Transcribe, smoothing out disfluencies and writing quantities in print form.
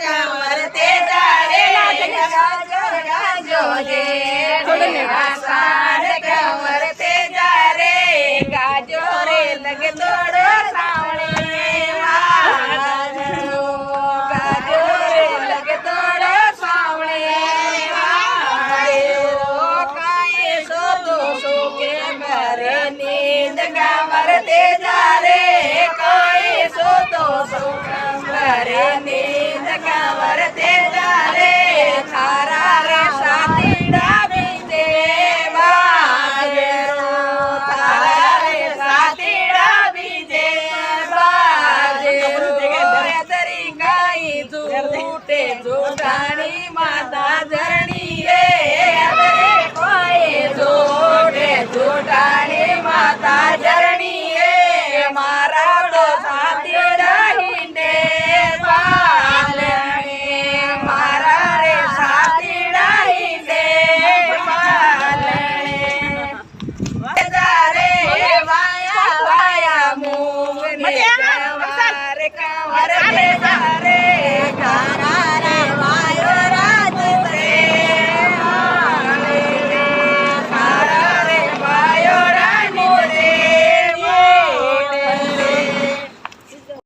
कंवर ते जा रे गाजो गाजो जे आषाढ़ कंवर ते जा रे गाजो रे लगे तोड़ो सावणे गाजो रे लगे तोड़ो सावणे काए सो तो सो के भरे नींद कंवर ते जा रे काए सो तो सो भरे नींद कंवर ते जा रे थारा रे साथीड़ा बीजे बाजेरो थारा रे साथीड़ा बीजे बाजेरो दरी गाई झूठे झूठानी माता धरणी रे कोई झूठे झूठानी माता धरणी रे मारा तो साथीड़ा हिंडे बालणे मारा रे साथीड़ा हिंडे बालणे जा रे वाया वाया मूंग ने कंवर कंवर